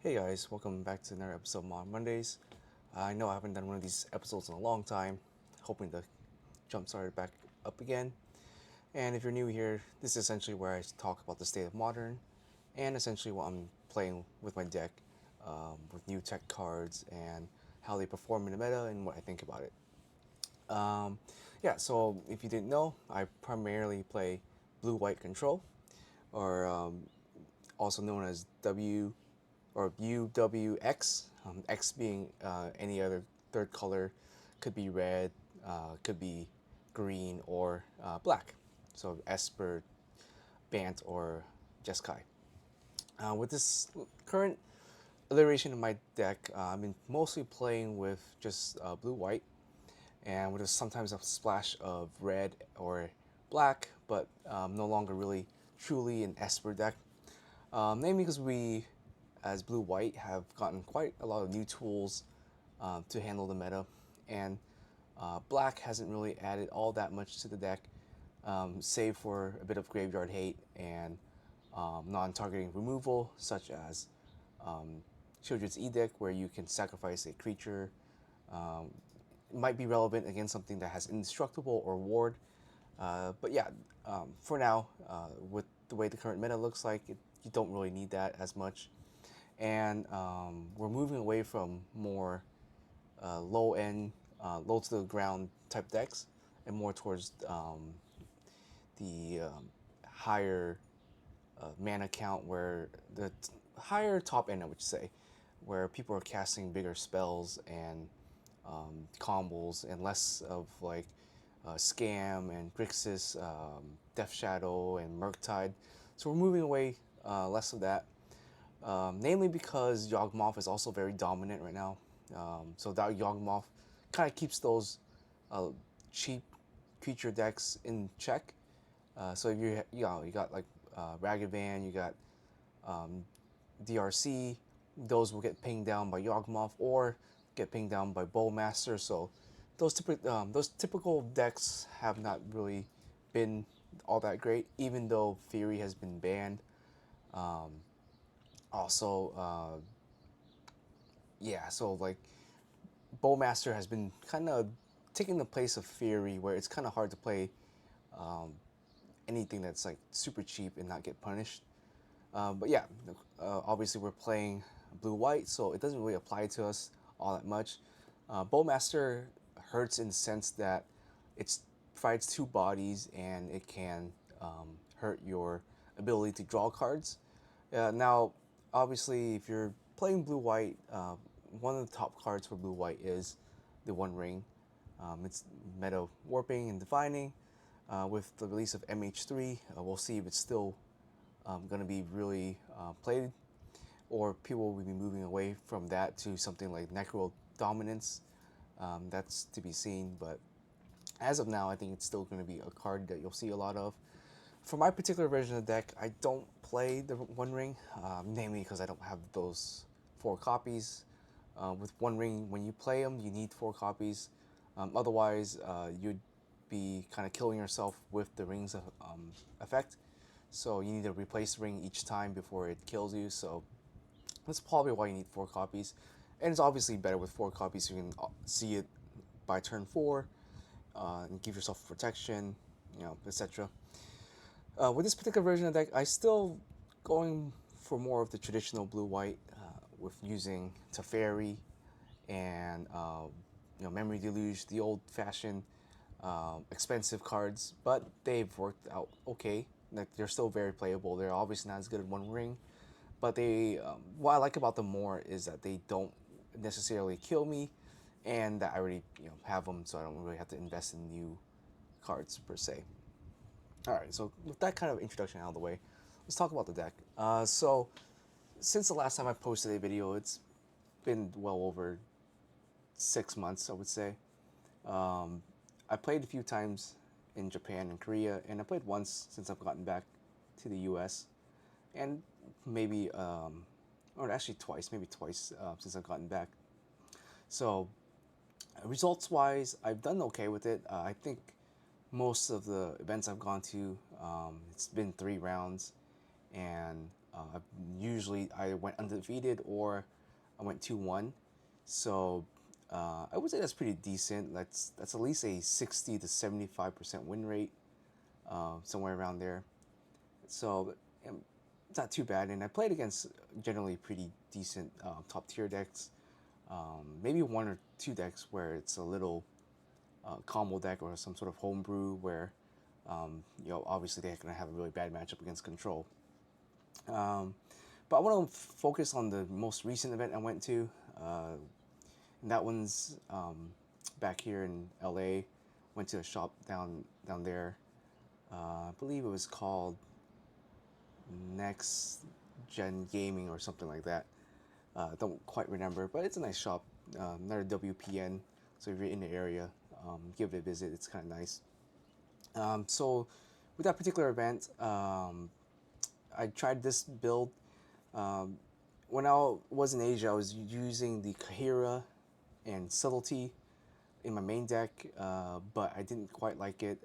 Hey guys, welcome back to another episode of Mod Mondays. I know I haven't done one of these episodes in a long time, hoping to jumpstart it back up again. And if you're new here, this is essentially where I talk about the state of Modern and essentially what I'm playing with my deck, with new tech cards and how they perform in the meta and what I think about it. Um, yeah, so if you didn't know, I primarily play blue-white control, or also known as W or UWX, X being any other third color, could be red, could be green, or black. So Esper, Bant, or Jeskai. With this current iteration of my deck, I've been mostly playing with just blue white and with sometimes a splash of red or black, but no longer really truly an Esper deck. Namely because we, as blue white, have gotten quite a lot of new tools to handle the meta, and black hasn't really added all that much to the deck, save for a bit of graveyard hate and non-targeting removal, such as Children's Edict, where you can sacrifice a creature. Um, it might be relevant against something that has indestructible or ward. But yeah, for now, with the way the current meta looks like, you don't really need that as much. And we're moving away from more low end, low to the ground type decks, and more towards the higher mana count, where the higher top end, I would say, where people are casting bigger spells and combos, and less of like Scam and Grixis, Death Shadow, and Murktide. So we're moving away less of that, namely because Yawgmoth is also very dominant right now. So that Yawgmoth kind of keeps those uh, cheap creature decks in check. So if you got like Ragged Van, you got um, DRC, those will get pinged down by Yawgmoth or get pinged down by Bowmaster. So those typical decks have not really been all that great, even though Fury has been banned. Um, also, yeah, so like Bowmaster has been kind of taking the place of Fury, where it's kind of hard to play um, anything that's like super cheap and not get punished. But yeah, obviously we're playing blue white, so it doesn't really apply to us all that much. Bowmaster hurts in the sense that it provides two bodies and it can hurt your ability to draw cards. Now, obviously, if you're playing blue white, one of the top cards for blue white is the One Ring. It's meta warping and defining. With the release of MH3, we'll see if it's still going to be really played, or people will be moving away from that to something like Necro Dominance. That's to be seen, but as of now, I think it's still going to be a card that you'll see a lot of. For my particular version of the deck, I don't play the One Ring, namely because I don't have those four copies. With One Ring, when you play them, you need four copies. Otherwise, you'd be kind of killing yourself with the ring's effect. So you need to replace the ring each time before it kills you. So that's probably why you need four copies. And it's obviously better with four copies so you can see it by turn four and give yourself protection, etc. With this particular version of the deck, I still going for more of the traditional blue-white with using Teferi and Memory Deluge, the old-fashioned expensive cards, but they've worked out okay. Like they're still very playable. They're obviously not as good as One Ring, but they what I like about them more is that they don't necessarily kill me, and that I already have them, so I don't really have to invest in new cards per se. All right, so with that kind of introduction out of the way, let's talk about the deck. So since the last time I posted a video, it's been well over 6 months, I would say. Um, I played a few times in Japan and Korea, and I played once since I've gotten back to the U.S. and maybe, or actually twice, maybe twice since I've gotten back. So results-wise, I've done okay with it. I think most of the events I've gone to, it's been 3 rounds, and Usually I went undefeated or I went 2-1. So I would say that's pretty decent. That's at least a 60 to 75% win rate, somewhere around there. So it's not too bad. And I played against generally pretty decent top tier decks. Maybe one or two decks where it's a little combo deck or some sort of homebrew where obviously they're going to have a really bad matchup against control. Um, but I want to focus on the most recent event I went to. And that one's back here in LA. Went to a shop down there. I believe it was called Next Gen Gaming or something like that. Don't quite remember, but it's a nice shop. Another WPN, so if you're in the area, give it a visit. It's kind of nice. So with that particular event, I tried this build. Um, when I was in Asia, I was using the Kahira and Subtlety in my main deck, but I didn't quite like it.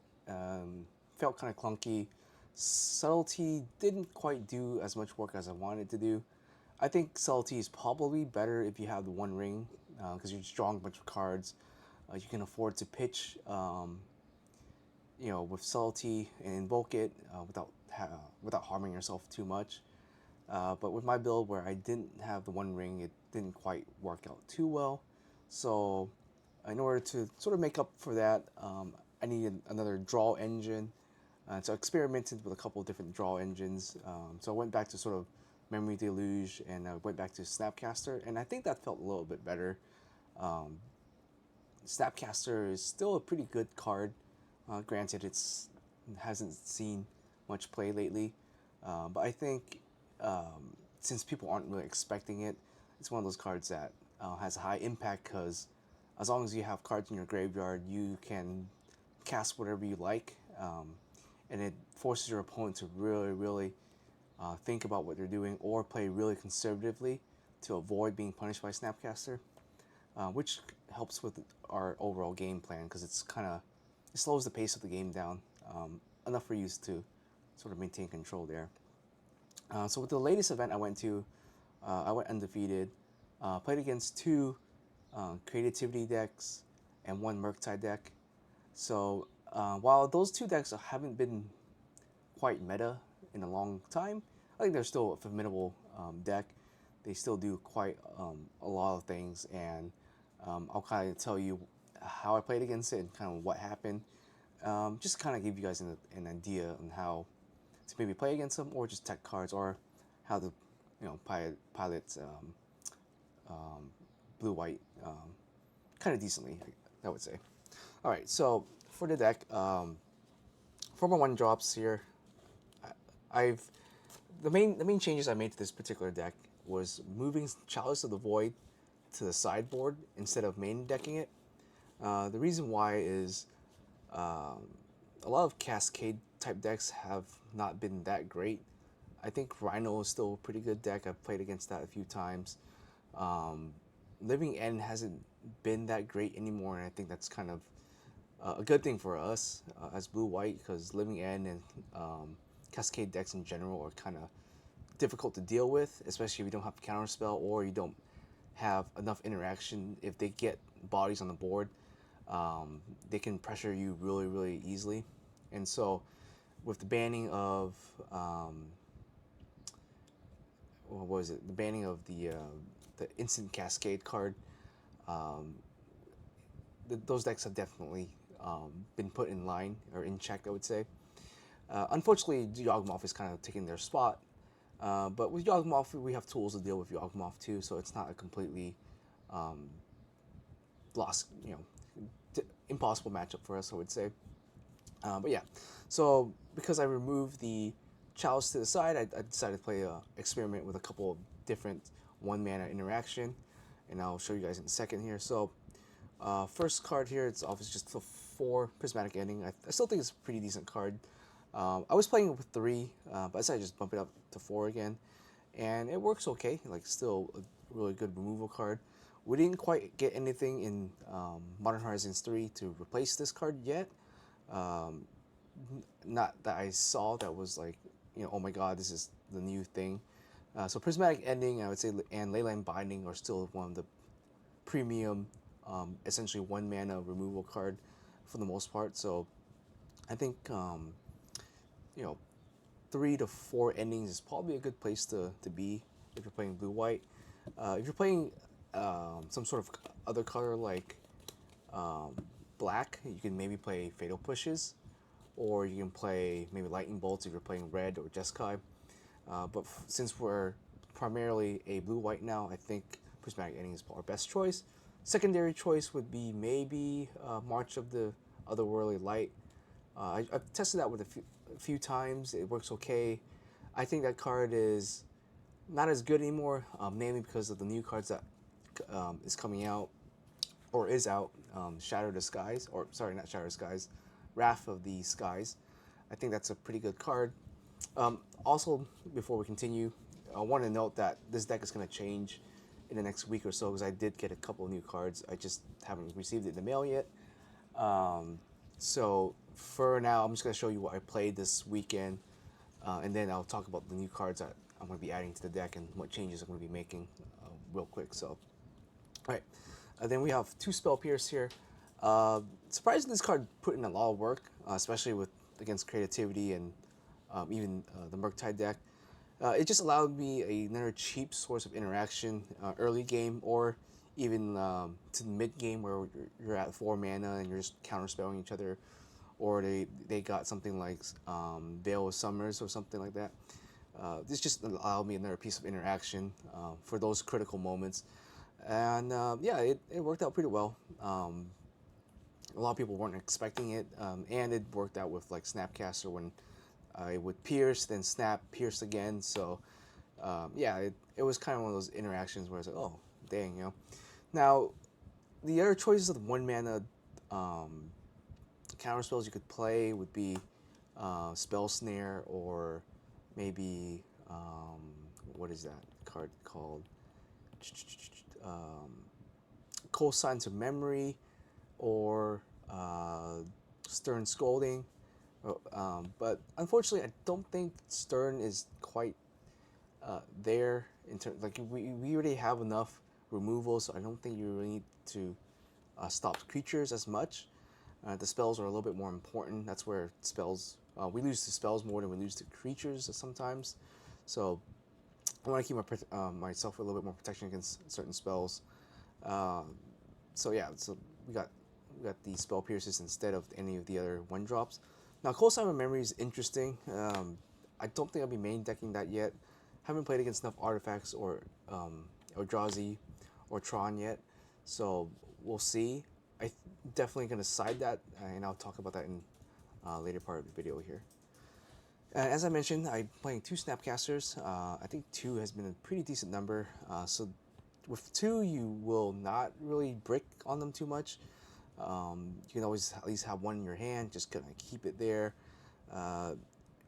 Felt kind of clunky. Subtlety didn't quite do as much work as I wanted to do. I think Subtlety is probably better if you have the One Ring, because you're just drawing a bunch of cards. You can afford to pitch, with Subtlety and invoke it without harming yourself too much. But with my build where I didn't have the One Ring, it didn't quite work out too well. So in order to sort of make up for that, I needed another draw engine. So I experimented with a couple of different draw engines. So I went back to sort of Memory Deluge and I went back to Snapcaster, and I think that felt a little bit better. Um, Snapcaster is still a pretty good card. Granted, it hasn't seen much play lately, but I think since people aren't really expecting it, it's one of those cards that has a high impact because as long as you have cards in your graveyard, you can cast whatever you like, and it forces your opponent to really, really think about what they're doing or play really conservatively to avoid being punished by Snapcaster, which helps with our overall game plan because it slows the pace of the game down enough for you to sort of maintain control there. So with the latest event I went to, I went undefeated. Played against two creativity decks and one Murktide deck. So while those two decks haven't been quite meta in a long time, I think they're still a formidable deck. They still do quite a lot of things, and I'll kind of tell you how I played against it and kind of what happened. Just kind of give you guys an idea on how to maybe play against them, or just tech cards, or how to pilot blue white kind of decently, I would say. All right, so for the deck, for my one drops here, I've the main changes I made to this particular deck was moving Chalice of the Void to the sideboard instead of main decking it. The reason why is a lot of Cascade type decks have not been that great. I think Rhino is still a pretty good deck. I've played against that a few times. Um, Living End hasn't been that great anymore, and I think that's kind of a good thing for us as blue white because Living End and Cascade decks in general are kind of difficult to deal with, especially if you don't have counterspell or you don't have enough interaction. If they get bodies on the board, they can pressure you really, really easily. And so, with the banning of what was it? The banning of the instant cascade card. Um, those decks have definitely been put in line or in check, I would say. Unfortunately, Yawgmoth is kind of taking their spot. But with Yawgmoth, we have tools to deal with Yawgmoth too, so it's not a completely um, lost, impossible matchup for us, I would say. But yeah, so because I removed the Chalice to the side, I decided to play a experiment with a couple of different one mana interaction, and I'll show you guys in a second here. So first card here, it's obviously just a 4 Prismatic Ending. I still think it's a pretty decent card. I was playing it with 3, but I decided to just bump it up to 4 again, and it works okay. Like, still a really good removal card. We didn't quite get anything in Modern Horizons 3 to replace this card yet. Not that I saw that was like, oh my god, this is the new thing. So Prismatic Ending, I would say, and Leyline Binding are still one of the premium, essentially one mana removal card for the most part. So I think you know 3 to 4 endings is probably a good place to be if you're playing blue white. If you're playing some sort of other color like um, black, you can maybe play Fatal Pushes, or you can play maybe Lightning Bolts if you're playing red or Jeskai. But since we're primarily a blue white now, I think Prismatic Ending is our best choice. Secondary choice would be maybe March of the Otherworldly Light. I've tested that with a few times. It works okay. I think that card is not as good anymore, mainly because of the new cards that is coming out or is out. Shatter the Skies, or sorry, not Shatter the Skies, Wrath of the Skies. I think that's a pretty good card. Also, before we continue, I want to note that this deck is going to change in the next week or so because I did get a couple of new cards. I just haven't received it in the mail yet. So for now, I'm just going to show you what I played this weekend, and then I'll talk about the new cards that I'm going to be adding to the deck and what changes I'm going to be making real quick. So, all right. Then we have 2 Spell Pierce here. Surprisingly, this card put in a lot of work, especially with against creativity and even the Murktide deck. It just allowed me another cheap source of interaction early game or even to the mid game where you're at 4 mana and you're just counterspelling each other, or they got something like Veil of Summers or something like that. This just allowed me another piece of interaction for those critical moments, and yeah, it worked out pretty well. A lot of people weren't expecting it, and it worked out with like Snapcaster when it would pierce, then snap, pierce again. So yeah, it was kind of one of those interactions where it's like, oh, dang, you know. Now, the other choices of the 1 mana counter spells you could play would be Spell Snare, or maybe what is that card called? Um, Cold Signs of Memory, or Stern Scolding. But unfortunately, I don't think Stern is quite there in terms, like we already have enough removal, so I don't think you really need to stop creatures as much. The spells are a little bit more important. That's where spells we lose to spells more than we lose to creatures sometimes. So I want to keep myself with a little bit more protection against certain spells. Um, so yeah, so we got the spell pierces instead of any of the other 1 drops. Now, Cold Sign of Memory is interesting. I don't think I'll be main decking that yet. Haven't played against enough artifacts or Eldrazi or Tron yet, so we'll see. I definitely gonna side that, and I'll talk about that in later part of the video here. As I mentioned, I'm playing 2 Snapcasters. I think 2 has been a pretty decent number. So with 2, you will not really brick on them too much. You can always at least have 1 in your hand, just kind of keep it there.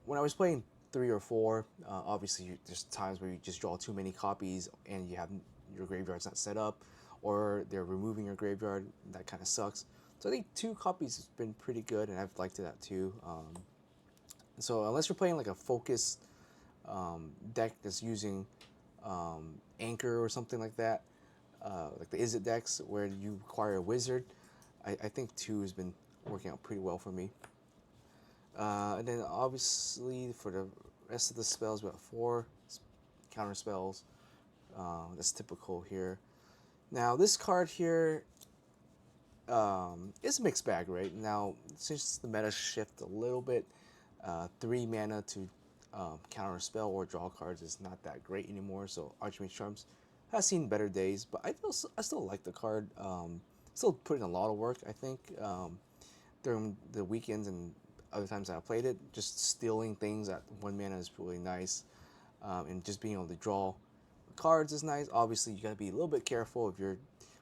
When I was playing 3 or 4, obviously there's times where you just draw too many copies and you have your graveyard's not set up, or they're removing your graveyard. That kind of sucks. So I think 2 copies has been pretty good, and I've liked that too. So unless you're playing like a focus deck that's using Anchor or something like that, like the Izzet decks where you require a wizard, I think 2 has been working out pretty well for me. And then obviously for the rest of the spells, we have 4 counter spells. That's typical here. Now this card here is a mixed bag, right? Now since the meta shift a little bit, 3 mana to counter spell or draw cards is not that great anymore. So Archmage Charms has seen better days, but I still like the card. Still put in a lot of work, I think, during the weekends and other times that I played it. Just stealing things at 1 mana is really nice, and just being able to draw cards is nice. Obviously, you gotta be a little bit careful if you're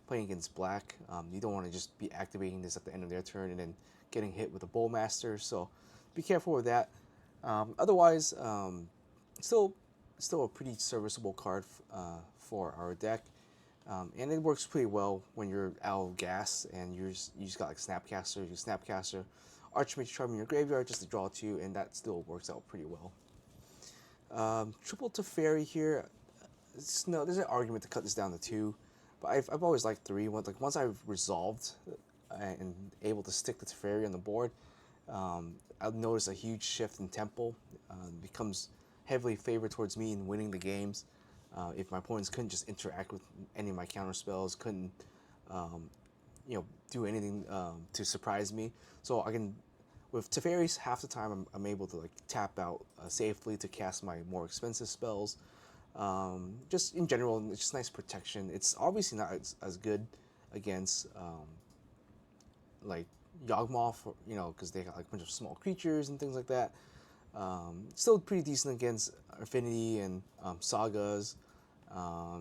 playing against black. You don't want to just be activating this at the end of their turn and then getting hit with a Bowmaster. So be careful with that. Otherwise, still a pretty serviceable card for our deck. And it works pretty well when you're out of gas and you just got like Snapcaster, Archmage Charm in your graveyard just to draw 2, and that still works out pretty well. Triple Teferi here. No, there's an argument to cut this down to two, but I've always liked three. Once I've resolved and able to stick the Teferi on the board, I've noticed a huge shift in tempo. Becomes heavily favored towards me in winning the games. If my opponents couldn't just interact with any of my counter spells, couldn't um, do anything to surprise me. So I can, with Teferis, half the time I'm able to like tap out safely to cast my more expensive spells. Just in general, it's just nice protection. It's obviously not as good against like Yawgmoth, because they got like a bunch of small creatures and things like that. Still pretty decent against Affinity and Sagas.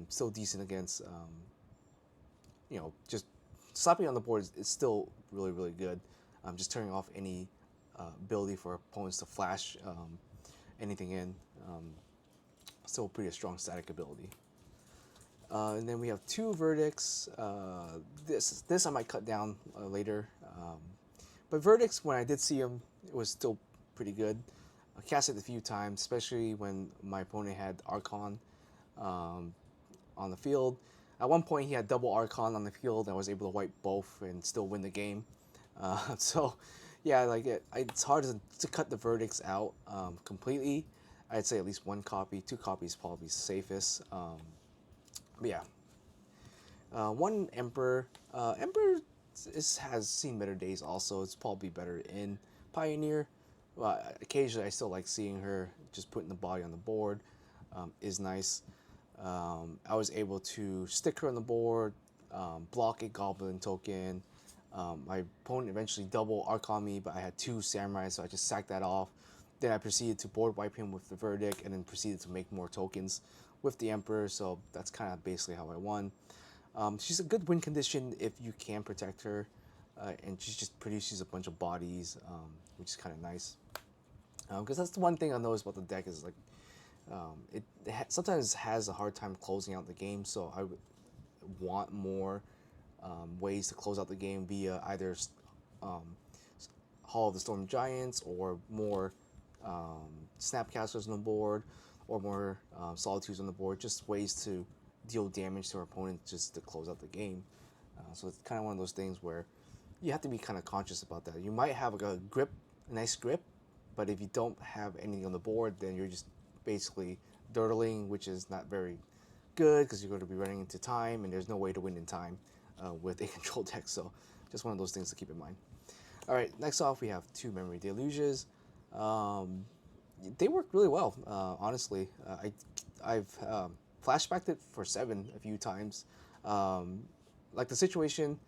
Still decent against just slapping on the board is still really really good. Just turning off any ability for opponents to flash anything in. Still pretty strong static ability. And then we have two verdicts. This I might cut down later. But verdicts, when I did see them, it was still pretty good. I cast it a few times, especially when my opponent had Archon on the field. At one point, he had double Archon on the field. And I was able to wipe both and still win the game. So, yeah, it's hard to cut the verdicts out completely. I'd say at least one copy, two copies probably safest. But yeah, one Emperor. Emperor has seen better days. Also, it's probably better in Pioneer. Well, occasionally I still like seeing her. Just putting the body on the board is nice. I was able to stick her on the board, block a Goblin token. My opponent eventually double Archon me, but I had two Samurais, so I just sacked that off. Then I proceeded to board wipe him with the Verdict, and then proceeded to make more tokens with the Emperor, so that's kind of basically how I won. She's a good win condition if you can protect her, and she just produces a bunch of bodies, which is kind of nice. Because that's the one thing I noticed about the deck is like sometimes has a hard time closing out the game, so I would want more ways to close out the game via either um, Hall of the Storm Giants or more Snapcasters on the board or more Solitudes on the board, just ways to deal damage to our opponent just to close out the game. So it's kind of one of those things where you have to be kind of conscious about that. You might have like a nice grip, but if you don't have anything on the board, then you're just basically dirtling, which is not very good because you're going to be running into time, and there's no way to win in time with a control deck. So just one of those things to keep in mind. All right, next off we have two Memory Deluges. They work really well, honestly. I've flashbacked it for 7 a few times. Like the situation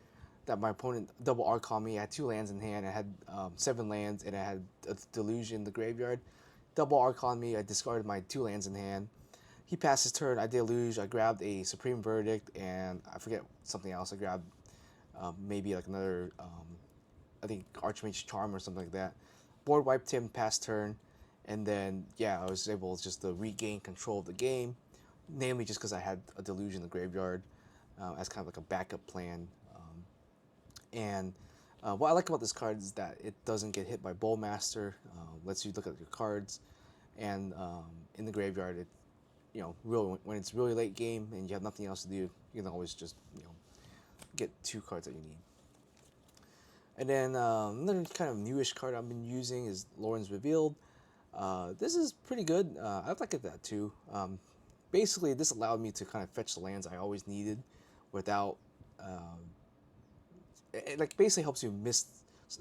that my opponent double Archon me, I had 2 lands in hand, I had 7 lands, and I had a Deluge in the graveyard. Double Archon me, I discarded my 2 lands in hand. He passed his turn, I Deluge, I grabbed a Supreme Verdict, and I forget something else. I grabbed maybe like another, I think Archmage Charm or something like that. Board wiped him past turn, and then yeah, I was able just to regain control of the game, namely just because I had a Deluge in the graveyard as kind of like a backup plan. And what I like about this card is that it doesn't get hit by Bowmaster, lets you look at your cards, and in the graveyard, really when it's really late game and you have nothing else to do, you can always just get 2 cards that you need. And then another kind of newish card I've been using is Lauren's Revealed. This is pretty good. I like that too. Basically, this allowed me to kind of fetch the lands I always needed without. It like basically helps you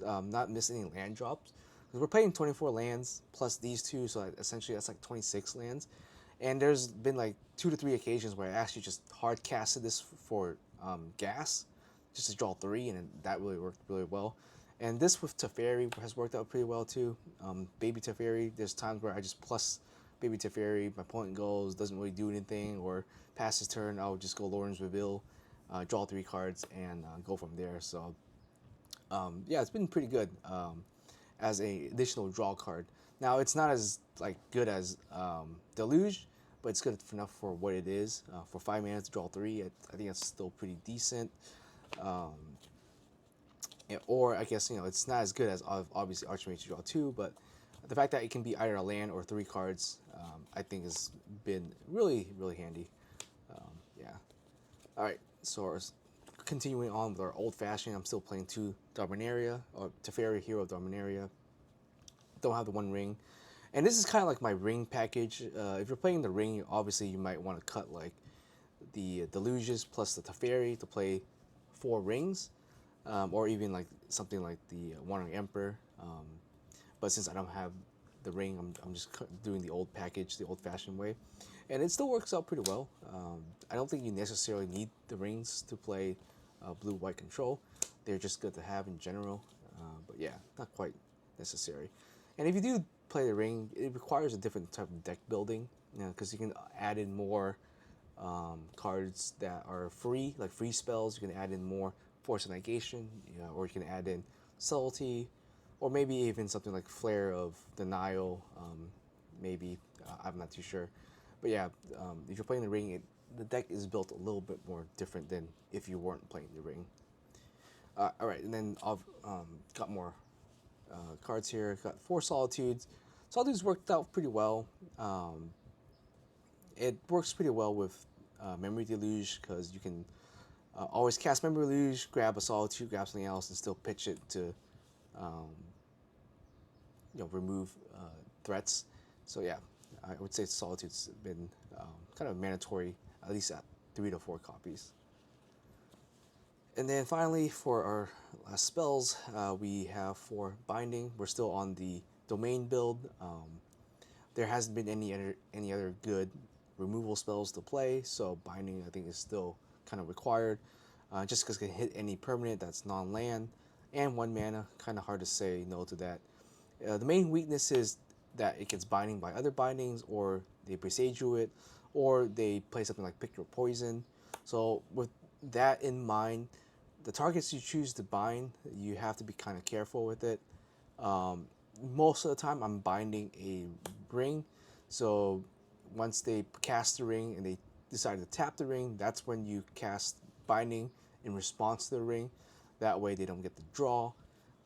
not miss any land drops. Because we're playing 24 lands plus these 2, so essentially that's like 26 lands. And there's been like 2 to 3 occasions where I actually just hard casted this for gas, just to draw 3, and that really worked really well. And this with Teferi has worked out pretty well too. Baby Teferi, there's times where I just plus Baby Teferi, my opponent goes, doesn't really do anything, or passes turn, I'll just go Lauren's Reveal, draw 3 cards, and go from there. So yeah, it's been pretty good as a additional draw card. Now it's not as like good as Deluge, but it's good enough for what it is. For 5 mana to draw 3, I think it's still pretty decent. Or I guess it's not as good as obviously Archmage to draw 2, but The fact that it can be either a land or 3 cards, I think has been really, really handy. Yeah. All right. So continuing on with our old fashioned, I'm still playing 2 Dominaria or Teferi Hero of Dominaria. Don't have the 1 ring, and this is kind of like my ring package. If you're playing the ring, obviously you might want to cut like the Deluges plus the Teferi to play 4 rings, or even like something like the Wandering Emperor. But since I don't have the ring, I'm just doing the old package, the old-fashioned way, and it still works out pretty well. I don't think you necessarily need the rings to play blue-white control. They're just good to have in general, but yeah, not quite necessary. And if you do play the ring, it requires a different type of deck building, because you can add in more cards that are free, like free spells. You can add in more Force of Negation, or you can add in Subtlety, or maybe even something like Flare of Denial. Maybe I'm not too sure, but yeah, if you're playing the ring, the deck is built a little bit more different than if you weren't playing the ring. All right, and then I've got more cards here. Got 4 Solitudes. Solitudes worked out pretty well. It works pretty well with Memory Deluge because you can always cast Memory Deluge, grab a Solitude, grab something else, and still pitch it to um, remove threats. So yeah, I would say Solitude's been kind of mandatory, at least at 3 to 4 copies. And then finally, for our last spells, we have for Binding. We're still on the Domain build. There hasn't been any other good removal spells to play, so Binding I think is still kind of required, just because it can hit any permanent that's non-land and 1 mana. Kind of hard to say no to that. The main weakness is that it gets binding by other bindings, or they presage you it, or they play something like Pick Your Poison. So with that in mind, the targets you choose to bind, you have to be kind of careful with it. Most of the time, I'm binding a ring. So once they cast the ring and they decide to tap the ring, that's when you cast binding in response to the ring. That way they don't get the draw.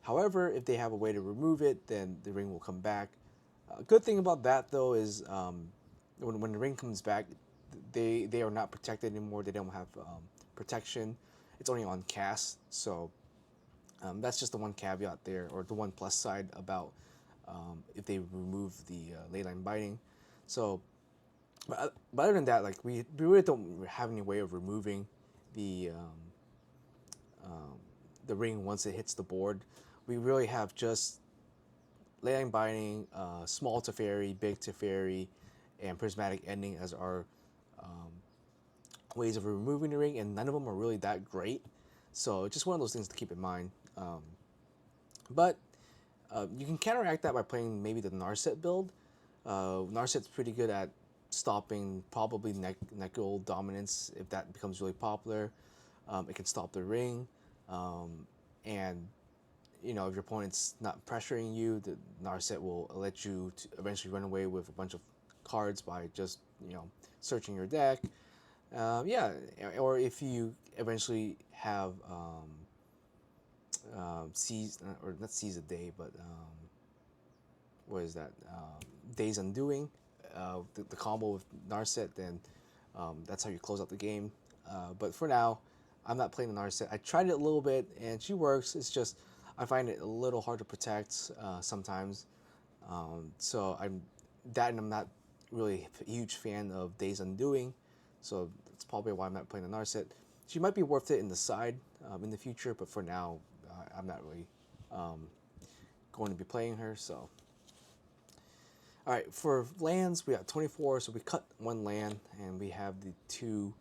However, if they have a way to remove it, then the ring will come back. A good thing about that, though, is when the ring comes back, they are not protected anymore. They don't have protection. It's only on cast. So that's just the one caveat there, or the one plus side about if they remove the leyline binding. So, but other than that, like we really don't have any way of removing the the ring once it hits the board. We really have just leyline binding, small Teferi, big Teferi, and prismatic ending as our ways of removing the ring, and none of them are really that great. So just one of those things to keep in mind. But you can counteract that by playing maybe the Narset build. Narset's pretty good at stopping probably Necro dominance if that becomes really popular. It can stop the ring, and if your opponent's not pressuring you, the Narset will let you to eventually run away with a bunch of cards by just searching your deck. Yeah, or if you eventually have seize, or not seize a day, but what is that? Days Undoing. The combo with Narset, then that's how you close out the game. But for now, I'm not playing the Narset. I tried it a little bit, and she works. It's just I find it a little hard to protect sometimes. So I'm not really a huge fan of Days Undoing. So that's probably why I'm not playing the Narset. She might be worth it in the side in the future, but for now, I'm not really going to be playing her. So, all right, for lands, we got 24. So we cut 1 land, and we have the two.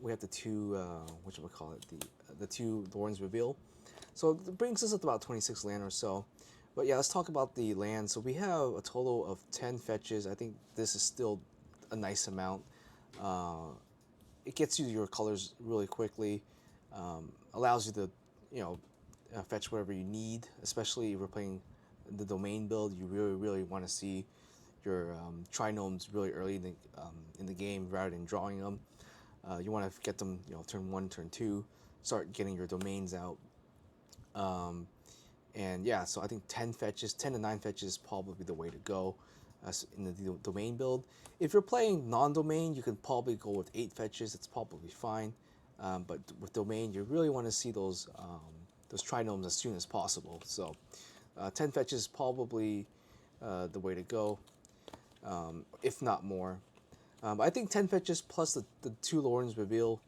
We have the two. What should we call it? The 2 Thorns Reveal. So it brings us up to about 26 land or so. But yeah, let's talk about the land. So we have a total of 10 fetches. I think this is still a nice amount. It gets you your colors really quickly. Allows you to, fetch whatever you need. Especially if we're playing the domain build, you really want to see your trinomes really early in the game rather than drawing them. You want to get them, turn 1, turn 2, start getting your domains out. And yeah, so I think 10 fetches, 10 to 9 fetches is probably the way to go in the domain build. If you're playing non-domain, you can probably go with 8 fetches. It's probably fine. But with domain, you really want to see those trinomes as soon as possible. So 10 fetches is probably the way to go, if not more. I think 10 fetches plus the 2 Lords reveal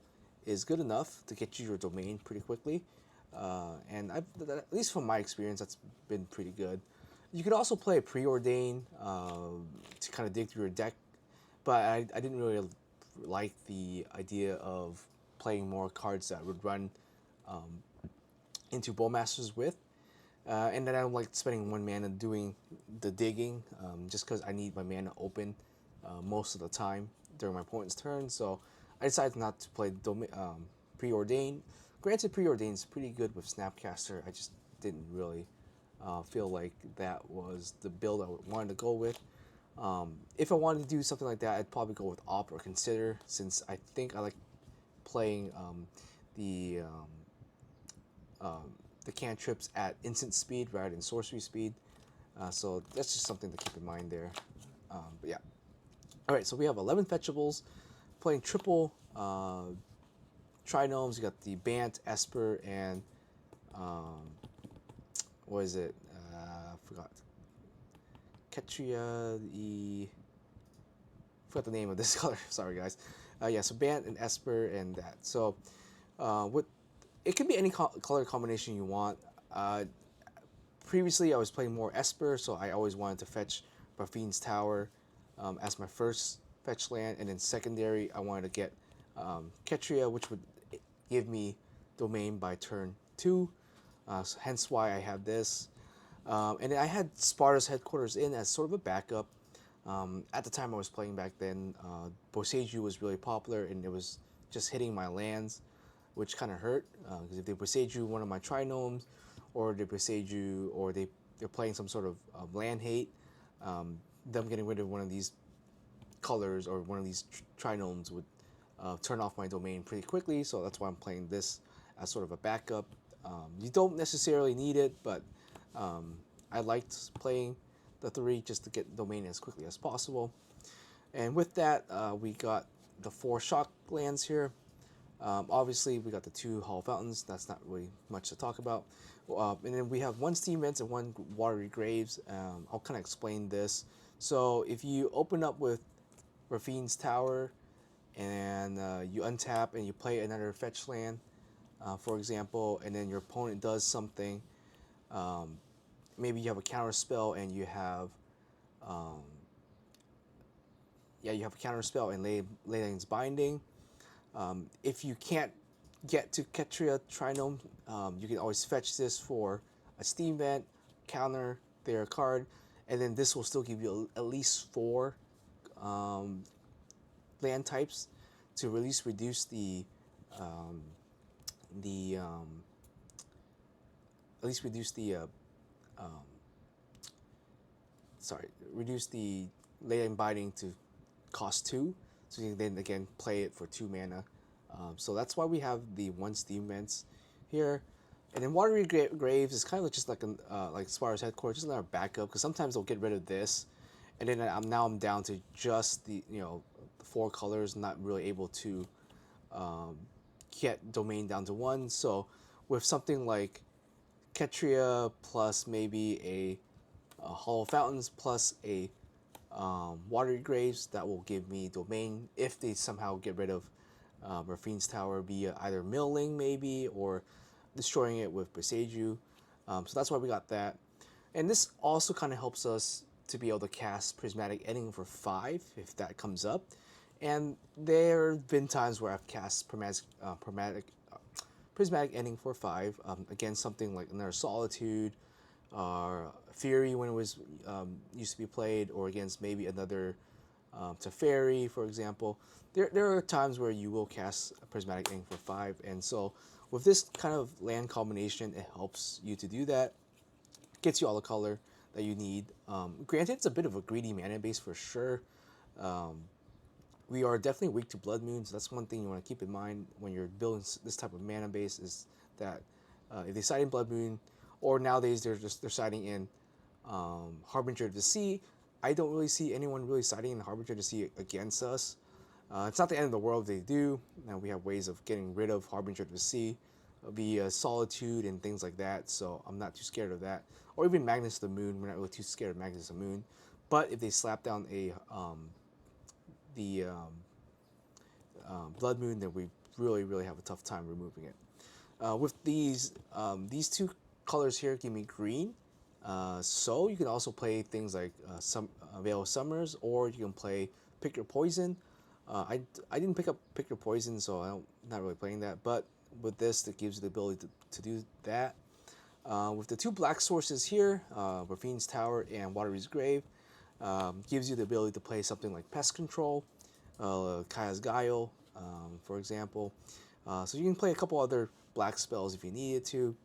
is good enough to get you your domain pretty quickly. And at least from my experience, that's been pretty good. You could also play preordain to kind of dig through your deck, but I didn't really like the idea of playing more cards that would run into Bowmasters with. And then I don't like spending 1 mana doing the digging, just because I need my mana open most of the time during my opponent's turn. So I decided not to play Preordain. Granted, Preordain is pretty good with Snapcaster. I just didn't really feel like that was the build I wanted to go with. If I wanted to do something like that, I'd probably go with Op or Consider, since I think I like playing the the cantrips at instant speed rather than sorcery speed. So that's just something to keep in mind there. But yeah. Alright, so we have 11 fetchables. Playing triple trinomes. You got the Bant, Esper, and what is it? Forgot. Ketria, forgot the name of this color. Sorry, guys. Yeah, so Bant and Esper and that. So, what it can be any color combination you want. Previously, I was playing more Esper, so I always wanted to fetch Raffine's Tower as my first fetch land, and then secondary, I wanted to get Ketria, which would give me domain by turn 2. So hence why I have this. And then I had Sparta's Headquarters in as sort of a backup. At the time I was playing back then, Boseiju was really popular, and it was just hitting my lands, which kind of hurt, because if they Boseiju one of my trinomes, or they Boseiju, or they're playing some sort of land hate, them getting rid of one of these colors or one of these trinomes would turn off my domain pretty quickly. So that's why I'm playing this as sort of a backup. You don't necessarily need it, but I liked playing the 3 just to get domain as quickly as possible. And with that, we got the 4 shock lands here. Obviously, we got the 2 Hall Fountains. That's not really much to talk about. And then we have 1 Steam Vents and 1 Watery Graves. I'll kind of explain this. So if you open up with Raffine's Tower and you untap and you play another fetch land, for example, and then your opponent does something, maybe you have a counter spell and you have you have a counter spell and Leyland's Binding. If you can't get to Ketria Trinome, you can always fetch this for a Steam Vent, counter their card, and then this will still give you at least 4 land types to at least reduce reduce the Leyland Binding to cost 2, so you can then again play it for 2 mana. So that's why we have the 1 Steam Vents here. And then Watery Graves is kind of just like like Sparta's Headquarters, just another backup, because sometimes they'll get rid of this, and then I'm down to just the 4 colors, not really able to get domain down to 1. So with something like Ketria plus maybe a Hollow Fountains plus a Watery Graves, that will give me domain if they somehow get rid of Raffine's Tower via either milling maybe or destroying it with Boseiju. So that's why we got that. And this also kind of helps us to be able to cast Prismatic Ending for 5 if that comes up. And there have been times where I've cast Prismatic Ending for 5 against something like another Solitude or Fury when it was used to be played, or against maybe another Teferi, for example. There are times where you will cast a Prismatic Ending for 5, and so with this kind of land combination, it helps you to do that. Gets you all the color that you need. Granted, it's a bit of a greedy mana base for sure. We are definitely weak to Blood Moon, so that's one thing you want to keep in mind when you're building this type of mana base, is that if they side in Blood Moon, or nowadays they're siding in Harbinger of the Sea. I don't really see anyone really siding in Harbinger of the Sea against us. It's not the end of the world if they do. Now we have ways of getting rid of Harbinger of the Sea via Solitude and things like that, so I'm not too scared of that. Or even Magnus the Moon, we're not really too scared of Magnus the Moon. But if they slap down the Blood Moon, then we really have a tough time removing it. With these two colors here give me green. So you can also play things like Veil of Summers, or you can play Pick Your Poison. I didn't pick up Pick Your Poison, so I'm not really playing that. But with this, it gives you the ability to do that. With the two black sources here, Rafine's Tower and Watery's Grave, gives you the ability to play something like Pest Control, Kaya's Guile, for example. So you can play a couple other black spells if you needed to.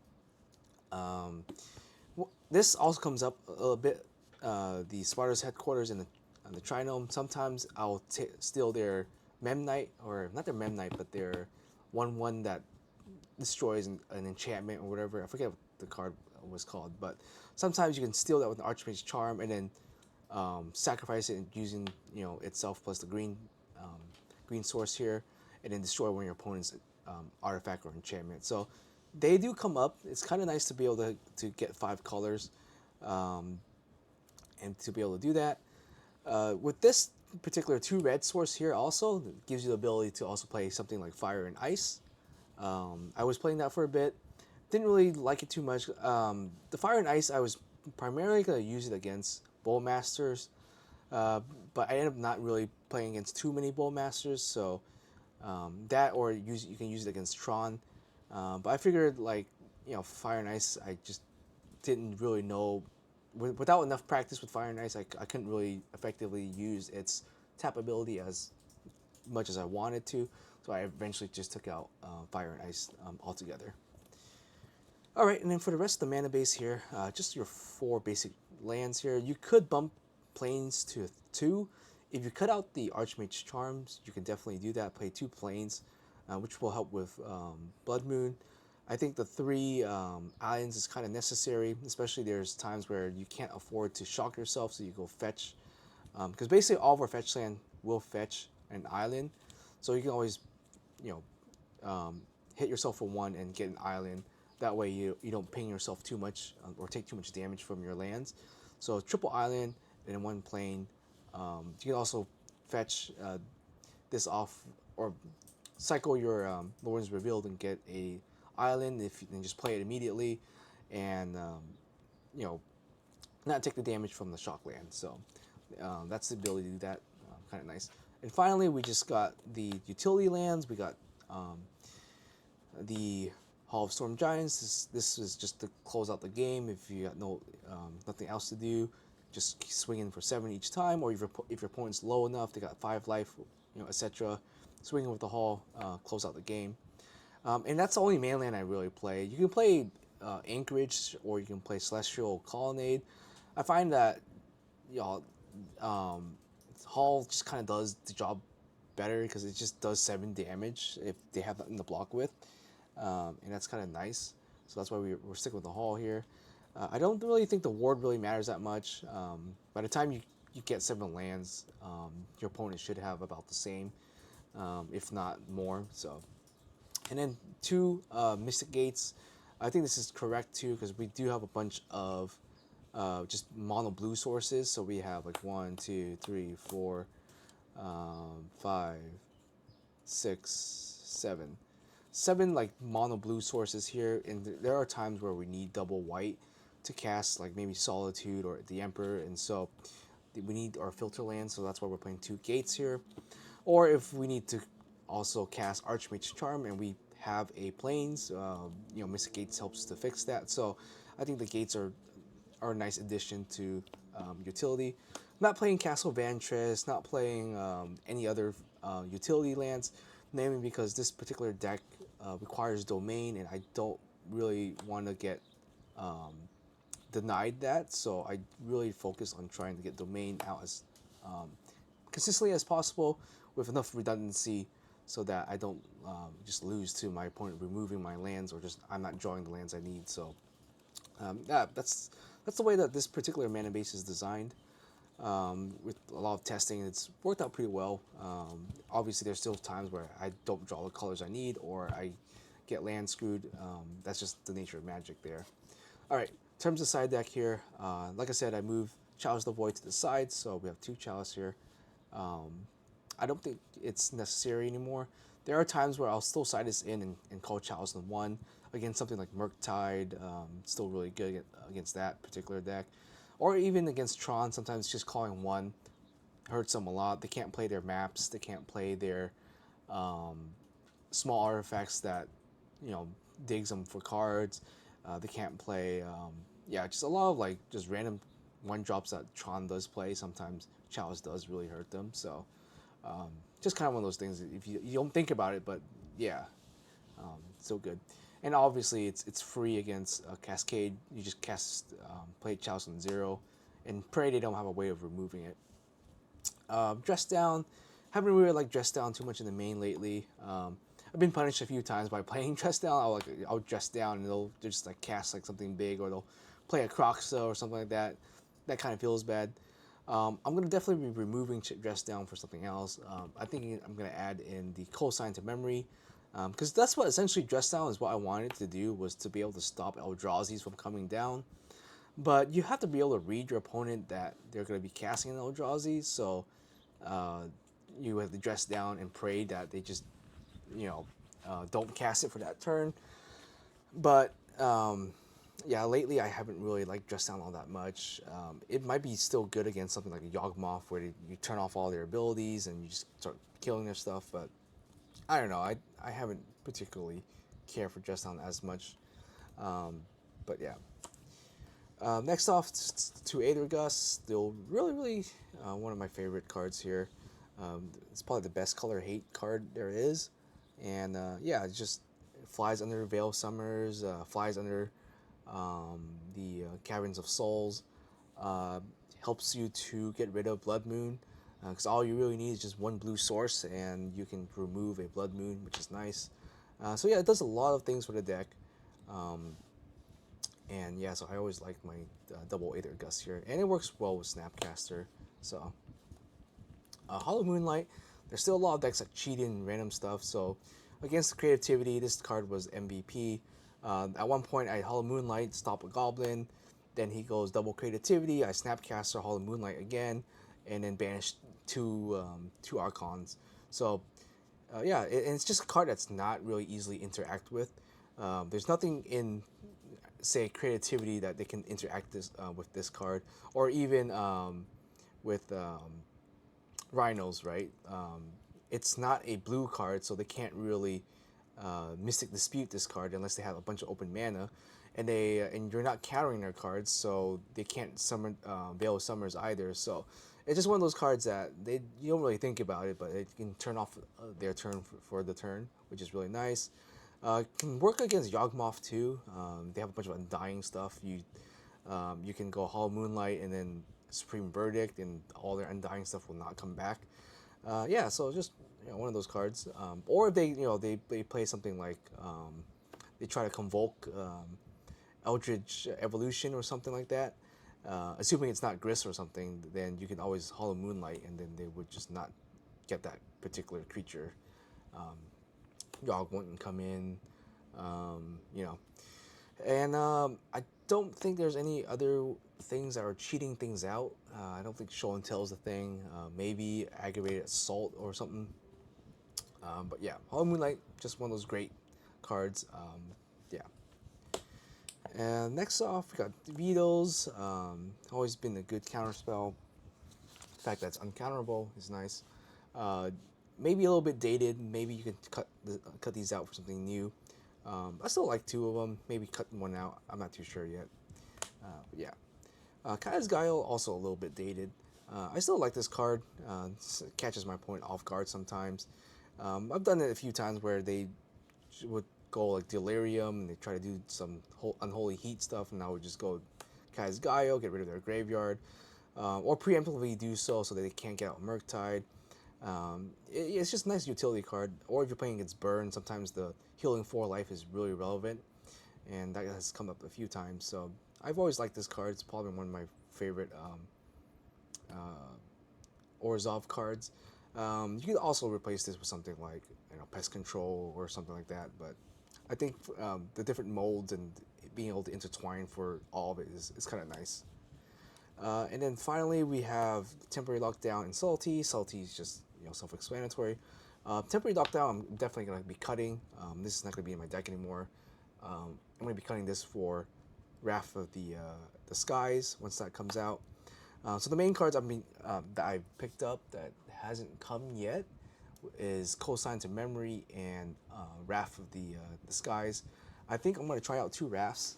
This also comes up a little bit. The Sparta's headquarters in the Trinome. Sometimes I'll steal their Memnite, or not their Memnite, but their 1/1 that destroys an enchantment or whatever. I forget what the card was called, but sometimes you can steal that with an Archmage's Charm and then sacrifice it using itself plus the green source here, and then destroy one of your opponent's artifact or enchantment. So they do come up. It's kind of nice to be able to get 5 colors, and to be able to do that. With this particular 2 red source here also, it gives you the ability to also play something like Fire and Ice. I was playing that for a bit. Didn't really like it too much. The Fire and Ice, I was primarily going to use it against Bowmasters, but I ended up not really playing against too many Bowmasters, so that, or you can use it against Tron. But I figured, like, Fire and Ice, I just didn't really know. Without enough practice with Fire and Ice, I couldn't really effectively use its tap ability as much as I wanted to. So I eventually just took out Fire and Ice altogether. Alright, and then for the rest of the mana base here, just your 4 basic lands here. You could bump Plains to 2. If you cut out the Archmage's Charms, you can definitely do that. Play 2 Plains, which will help with Blood Moon. I think the 3 islands is kind of necessary, especially there's times where you can't afford to shock yourself, so you go fetch. Because basically all of our fetch land will fetch an island, so you can always, hit yourself for 1 and get an island. That way you don't ping yourself too much or take too much damage from your lands. So triple island and then 1 plane. You can also fetch this off, or cycle your Lord's Revealed and get a island if you can just play it immediately, and not take the damage from the shock land. So that's the ability to do that. Kind of nice. And finally, we just got the utility lands. We got the Hall of Storm Giants. This is just to close out the game. If you got nothing else to do, just keep swinging for 7 each time. Or if your opponent's low enough, they got 5 life, etc. Swinging with the Hall, close out the game. And that's the only mainland I really play. You can play Anchorage, or you can play Celestial Colonnade. I find that Hall just kind of does the job better because it just does 7 damage if they have nothing to block with, and that's kind of nice. So that's why we're sticking with the Hall here. I don't really think the ward really matters that much. By the time you get 7 lands, your opponent should have about the same, if not more. So, and then 2 Mystic Gates. I think this is correct too, because we do have a bunch of just mono blue sources. So we have like 1, 2, 3, 4, 5, 6, 7. 7 like mono blue sources here, and there are times where we need double white to cast, like maybe Solitude or the Emperor, and so we need our filter land. So that's why we're playing 2 gates here. Or if we need to also cast Archmage's Charm and we have a plains, Mystic Gates helps to fix that. So I think the gates are a nice addition to utility. I'm not playing Castle Vantress, not playing any other utility lands, namely because this particular deck requires domain, and I don't really want to get denied that. So I really focus on trying to get domain out as consistently as possible with enough redundancy, so that I don't just lose to my opponent removing my lands, or just I'm not drawing the lands I need. So Yeah, that's the way that this particular mana base is designed. With a lot of testing, it's worked out pretty well. Obviously, there's still times where I don't draw the colors I need, or I get land screwed. That's just the nature of Magic there. All right, in terms of side deck here, like I said, I moved Chalice the Void to the side, so we have two Chalice here. I don't think it's necessary anymore. There are times where I'll still side this in and call Chalice in one. Again, something like Murktide, still really good against that particular deck. Or even against Tron, sometimes just calling one hurts them a lot. They can't play their maps, they can't play their um, small artifacts that, you know, digs them for cards. They can't play, yeah, just a lot of like just random one drops that Tron does play. Sometimes Chalice does really hurt them. So just kind of one of those things. If you don't think about it, but yeah, so good. And obviously, it's free against Cascade. You just cast play Chalice on 0, and pray they don't have a way of removing it. Dress down, haven't really like dress down too much in the main lately. I've been punished a few times by playing dress down. I'll dress down and they'll just like cast like something big, or they'll play a Croxa or something like that. That kind of feels bad. I'm gonna definitely be removing dress down for something else. I think I'm gonna add in the cosign to memory, because that's what essentially dress down is. What I wanted to do was to be able to stop Eldrazi's from coming down. But you have to be able to read your opponent that they're going to be casting an Eldrazi, so uh, you have to dress down and pray that they just, you know, don't cast it for that turn. But yeah, lately I haven't really like dressed down all that much. It might be still good against something like a Yawgmoth, where you turn off all their abilities and you just start killing their stuff. But I don't know. I haven't particularly cared for dress down as much. But yeah. Next off to Aethergus, still really one of my favorite cards here. It's probably the best color hate card there is, and yeah, it just flies under Veil of Summers, flies under the Caverns of Souls, uh, helps you to get rid of Blood Moon, because all you really need is just one blue source, and you can remove a Blood Moon, which is nice. So yeah, it does a lot of things for the deck. Um, and yeah, so I always like my double Aether Gust here, and it works well with Snapcaster. So Hollow Moonlight, there's still a lot of decks that cheat in random stuff. So against creativity, this card was MVP. At one point, I Hollow Moonlight, stop a Goblin, then he goes double creativity. I Snapcaster Hollow Moonlight again, and then banish two Archons. So yeah, and it's just a card that's not really easily interact with. There's nothing in say creativity that they can interact with this card, or even with rhinos, right? It's not a blue card, so they can't really Mystic Dispute this card unless they have a bunch of open mana, and you're not countering their cards, so they can't summon Veil of Summers either. So it's just one of those cards that you don't really think about it, but it can turn off their turn for the turn, which is really nice. Can work against Yawgmoth too. They have a bunch of Undying stuff. You can go Hollow Moonlight and then Supreme Verdict, and all their Undying stuff will not come back. Yeah, so just one of those cards. Or if they play something like they try to convoke Eldritch Evolution or something like that. Assuming it's not Gris or something, then you can always Hollow Moonlight, and then they would just not get that particular creature. Yogg wouldn't come in, you know. And I don't think there's any other things that are cheating things out. I don't think Show and Tell is a thing. Maybe Aggravated Assault or something. But yeah, Hollow Moonlight, just one of those great cards. Yeah. And next off, we got Vetoes. Always been a good counterspell. The fact that it's uncounterable is nice. Maybe a little bit dated. Maybe you can cut these out for something new. I still like two of them. Maybe cut one out. I'm not too sure yet. But yeah. Kaya's Guile, also a little bit dated. I still like this card. Catches my point off guard sometimes. I've done it a few times where they would go like Delirium and they try to do some Unholy Heat stuff, and I would just go Kaya's Guile, get rid of their graveyard, or preemptively do so they can't get out Murktide. It's just a nice utility card. Or if you're playing against Burn, sometimes the healing 4 life is really relevant, and that has come up a few times. So I've always liked this card. It's probably one of my favorite Orzhov cards. You could also replace this with something like pest control or something like that. But I think the different molds and being able to intertwine for all of it is kind of nice. And then finally we have temporary lockdown and salty. Salty is just self-explanatory. Temporary lockdown, I'm definitely gonna be cutting. This is not gonna be in my deck anymore. I'm gonna be cutting this for Wrath of the Skies once that comes out. So the main cards that I picked up that hasn't come yet is Cosign to Memory and Wrath of the Skies. I think I'm going to try out two Wraths,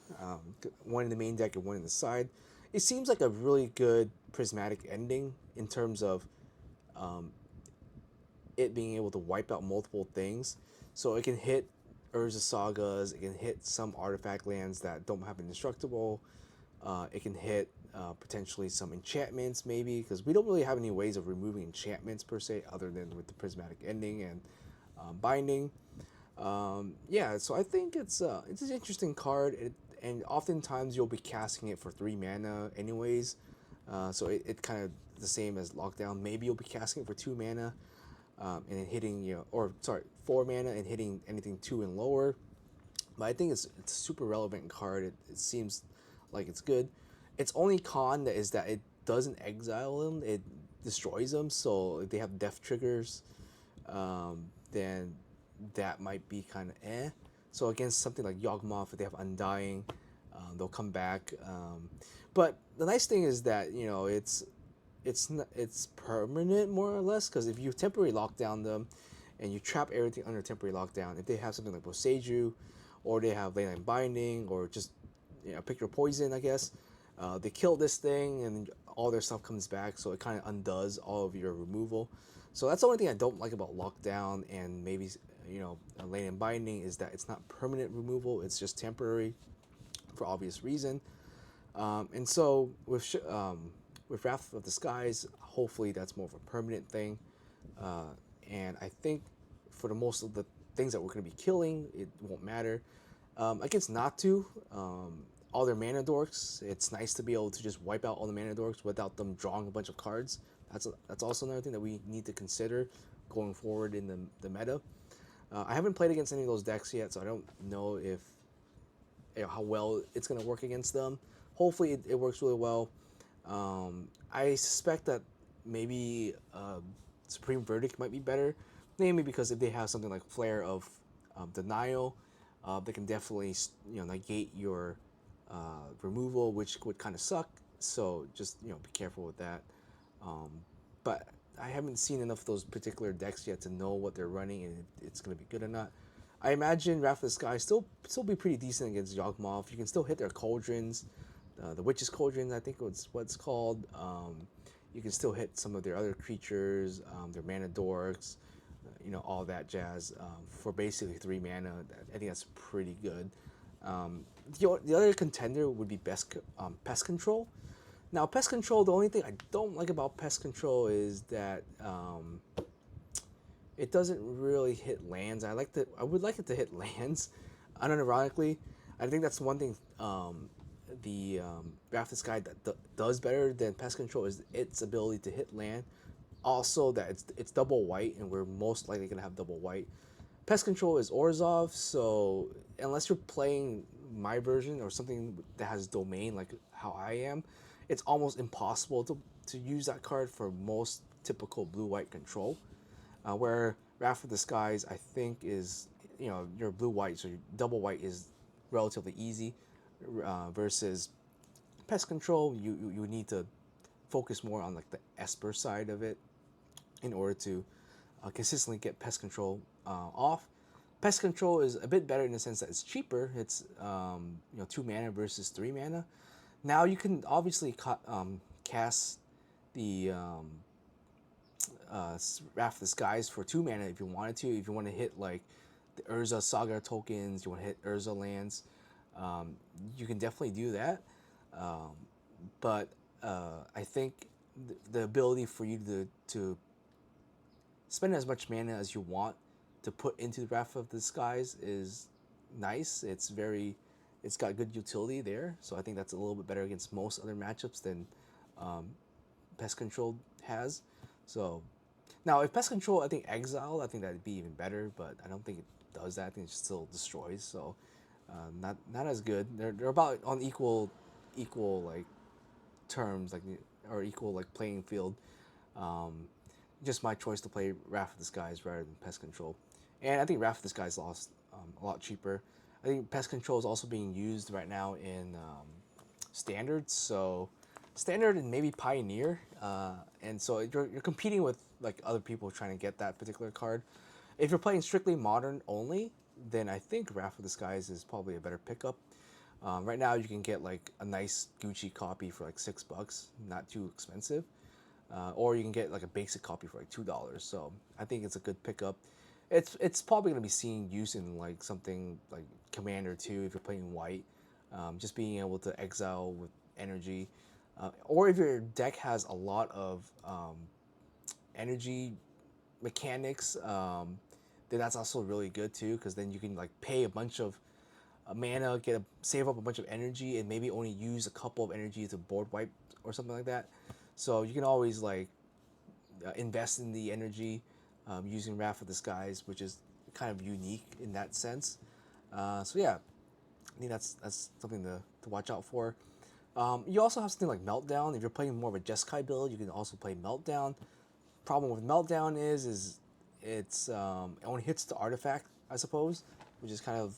one in the main deck and one in the side. It seems like a really good prismatic ending in terms of it being able to wipe out multiple things. So it can hit Urza Sagas, it can hit some artifact lands that don't have indestructible. It can hit potentially some enchantments, maybe, because we don't really have any ways of removing enchantments per se, other than with the prismatic ending and binding. Yeah, so I think it's an interesting card, and oftentimes you'll be casting it for 3 mana anyways. So it kind of the same as Lockdown. Maybe you'll be casting it for 2 mana, and hitting or sorry, 4 mana and hitting anything 2 and lower. But I think it's a super relevant card. It seems like it's good. Its only con that is that it doesn't exile them; it destroys them. So if they have death triggers, then that might be kind of eh. So against something like Yawgmoth, if they have Undying, they'll come back. But the nice thing is that it's permanent more or less, because if you temporary lock down them and you trap everything under temporary lockdown, if they have something like Boseiju, or they have Leyline Binding, or just pick your poison, I guess. They kill this thing and all their stuff comes back, so it kind of undoes all of your removal. So that's the only thing I don't like about lockdown and maybe Leyline Binding, is that it's not permanent removal; it's just temporary, for obvious reason. And so with Wrath of the Skies, hopefully that's more of a permanent thing. And I think for the most of the things that we're going to be killing, it won't matter. Against Natu, all their mana dorks, it's nice to be able to just wipe out all the mana dorks without them drawing a bunch of cards. That's also another thing that we need to consider going forward in the meta. I haven't played against any of those decks yet, so I don't know if how well it's going to work against them. Hopefully it works really well. I suspect that maybe Supreme Verdict might be better, namely because if they have something like Flare of Denial, they can definitely negate your removal, which would kind of suck. So just be careful with that. But I haven't seen enough of those particular decks yet to know what they're running and if it's going to be good or not. I imagine Wrath of the Sky still be pretty decent against Yawgmoth. You can still hit their cauldrons, the Witch's Cauldron, I think it's what it's called. You can still hit some of their other creatures, their mana dorks, all that jazz for basically 3 mana. I think that's pretty good. The other contender would be Pest Control. Now, Pest Control, the only thing I don't like about Pest Control is that it doesn't really hit lands. I would like it to hit lands. Unironically, I think that's one thing the Wrath of the Sky that does better than Pest Control is its ability to hit land. Also, that it's double white, and we're most likely gonna have double white. Pest Control is Orzhov, so unless you're playing my version or something that has domain like how I am, it's almost impossible to use that card for most typical blue-white control. Where Wrath of the Skies, I think, is your blue-white, so your double white is relatively easy, versus Pest Control, you need to focus more on like the Esper side of it in order to consistently get Pest Control off. Pest Control is a bit better in the sense that it's cheaper. It's 2 mana versus 3 mana. Now you can obviously cast the Wrath of the Skies for 2 mana if you wanted to. If you want to hit like the Urza Saga tokens, you want to hit Urza lands, you can definitely do that. But I think the ability for you to spend as much mana as you want to put into the Wrath of the Skies is nice. It's very it's got good utility there. So I think that's a little bit better against most other matchups than um, Pest Control has. So now if Pest Control, I think Exile, I think that'd be even better, but I don't think it does that. I think it still destroys. So not as good. They're about on equal like terms, like, or equal like playing field. Um, just my choice to play Wrath of the Skies rather than Pest Control. And I think Wrath of the Skies lost a lot cheaper. I think Pest Control is also being used right now in Standard, so Standard and maybe Pioneer. And so you're competing with like other people trying to get that particular card. If you're playing strictly Modern only, then I think Wrath of the Skies is probably a better pickup. Right now, you can get like a nice Gucci copy for like $6, not too expensive, or you can get like a basic copy for like $2. So I think it's a good pickup. It's probably gonna be seeing use in like something like Commander 2 if you're playing white, just being able to exile with energy, or if your deck has a lot of energy mechanics, then that's also really good too because then you can like pay a bunch of mana, save up a bunch of energy, and maybe only use a couple of energy to board wipe or something like that. So you can always like invest in the energy using Wrath of the Skies, which is kind of unique in that sense. So yeah, I think that's something to watch out for. You also have something like Meltdown. If you're playing more of a Jeskai build, you can also play Meltdown. Problem with Meltdown is it only hits the artifact, I suppose, which is kind of,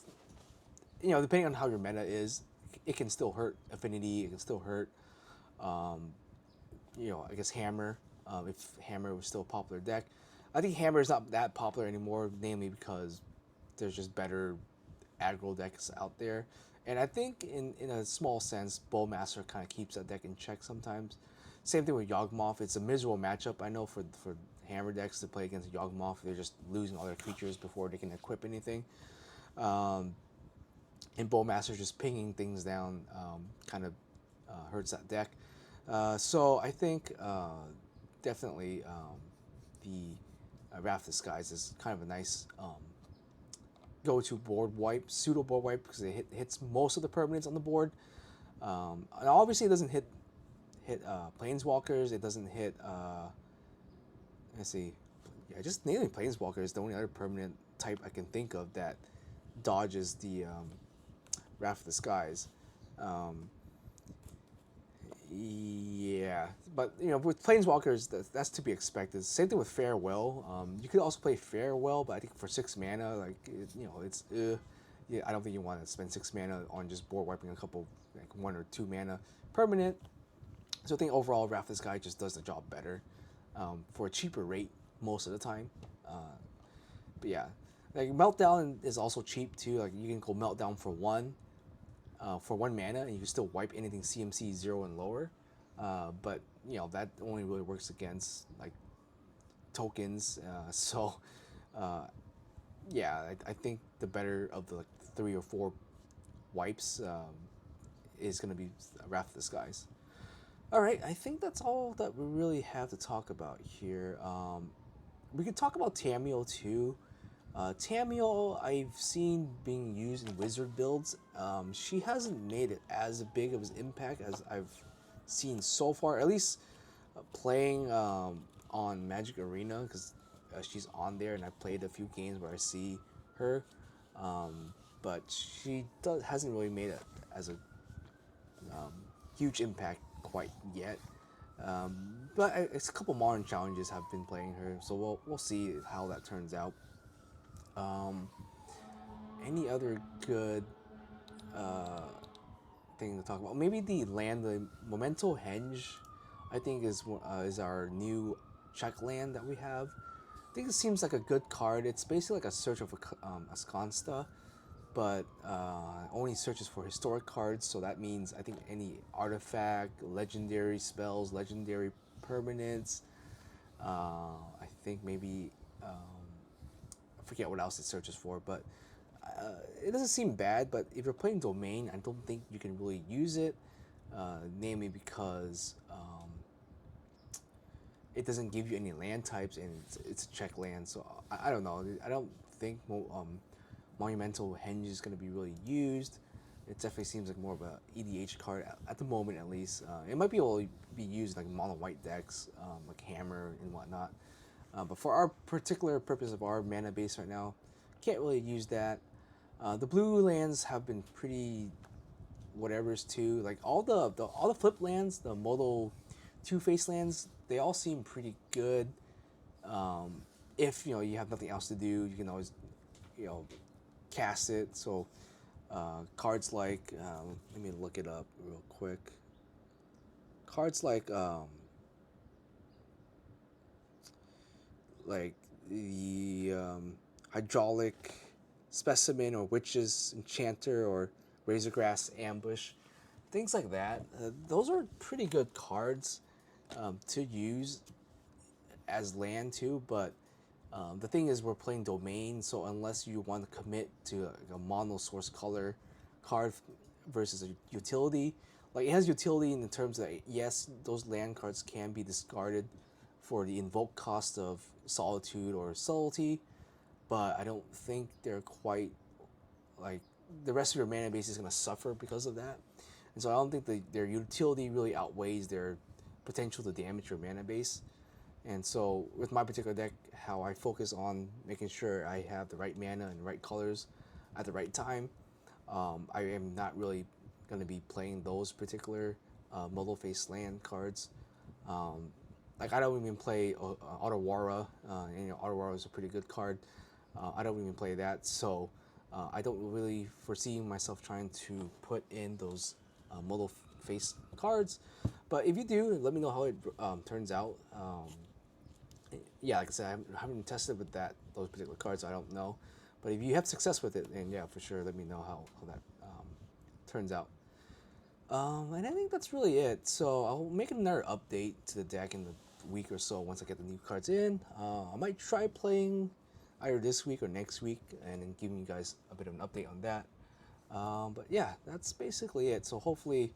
depending on how your meta is, it can still hurt Affinity. It can still hurt, I guess Hammer. If Hammer was still a popular deck, I think Hammer is not that popular anymore, namely because there's just better aggro decks out there. And I think in a small sense, Bowmaster kind of keeps that deck in check sometimes. Same thing with Yawgmoth. It's a miserable matchup, I know, for Hammer decks to play against Yawgmoth. They're just losing all their creatures before they can equip anything. And Bowmaster just pinging things down kind of hurts that deck. So I think definitely the Wrath of the Skies is kind of a nice go-to board wipe, pseudo board wipe, because it hits most of the permanents on the board. And obviously, it doesn't hit Planeswalkers. It doesn't hit. Let's see. Yeah, just nailing Planeswalker is the only other permanent type I can think of that dodges the Wrath of the Skies. Um, yeah, but with Planeswalkers, that's to be expected. Same thing with Farewell. You could also play Farewell, but I think for 6 mana, like it's yeah, I don't think you want to spend 6 mana on just board wiping a couple like 1 or 2 mana permanent. So I think overall, Wrath of the Sky just does the job better for a cheaper rate most of the time. But yeah, like Meltdown is also cheap too. Like you can go Meltdown for 1 mana, and you can still wipe anything CMC 0 and lower. But that only really works against like tokens. So yeah, I think the better of the like 3 or 4 wipes is going to be Wrath of the Skies. All right, I think that's all that we really have to talk about here. We could talk about Tamiyo too. Tamiyo, I've seen being used in wizard builds. She hasn't made it as big of an impact as I've seen so far, at least playing on Magic Arena, because she's on there and I played a few games where I see her. But she hasn't really made it as a huge impact quite yet. But it's a couple modern challenges have been playing her, so we'll see how that turns out. Um, any other good uh, thing to talk about? Maybe the Memento Henge, I think is our new check land that we have. I think it seems like a good card. It's basically like a search of a Sconsta, but only searches for historic cards. So that means I think any artifact, legendary spells, legendary permanents. I think maybe I forget what else it searches for, but it doesn't seem bad. But if you're playing Domain, I don't think you can really use it, namely because it doesn't give you any land types, and it's a check land. So I don't know. I don't think Monumental Henge is going to be really used. It definitely seems like more of a EDH card at the moment, at least. It might be able to be used like mono white decks, like Hammer and whatnot. But for our particular purpose of our mana base right now, can't really use that. The blue lands have been pretty whatever's too. Like all the flip lands, the modal two face lands, they all seem pretty good. If you have nothing else to do, you can always you know cast it. So cards like let me look it up real quick. Cards like the hydraulic specimen or witch's enchanter or razorgrass ambush, things like that. Those are pretty good cards to use as land too, but the thing is we're playing domain, so unless you want to commit to a mono source color card versus a utility, like it has utility in the terms that yes, those land cards can be discarded for the invoke cost of solitude or subtlety, but I don't think they're quite like the rest of your mana base is going to suffer because of that. And so I don't think their utility really outweighs their potential to damage your mana base. And so with my particular deck, how I focus on making sure I have the right mana and the right colors at the right time, I am not really going to be playing those particular modal face land cards. Like I don't even play Otawara, and Otawara is a pretty good card. I don't even play that, so I don't really foresee myself trying to put in those modal face cards. But if you do, let me know how it turns out. Yeah, like I said, I haven't tested with those particular cards, so I don't know. But if you have success with it, then yeah, for sure, let me know how that turns out. And I think that's really it. So I'll make another update to the deck in the week or so once I get the new cards in. I might try playing either this week or next week and then giving you guys a bit of an update on that. But yeah, that's basically it. So hopefully,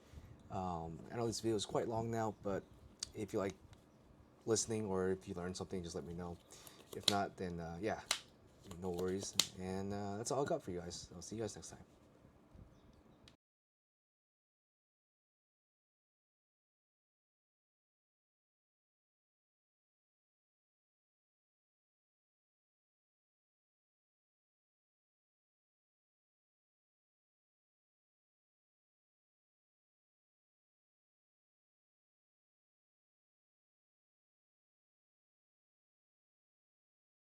I know this video is quite long now, but if you like listening or if you learned something, just let me know. If not, then yeah, no worries. And that's all I got for you guys. I'll see you guys next time.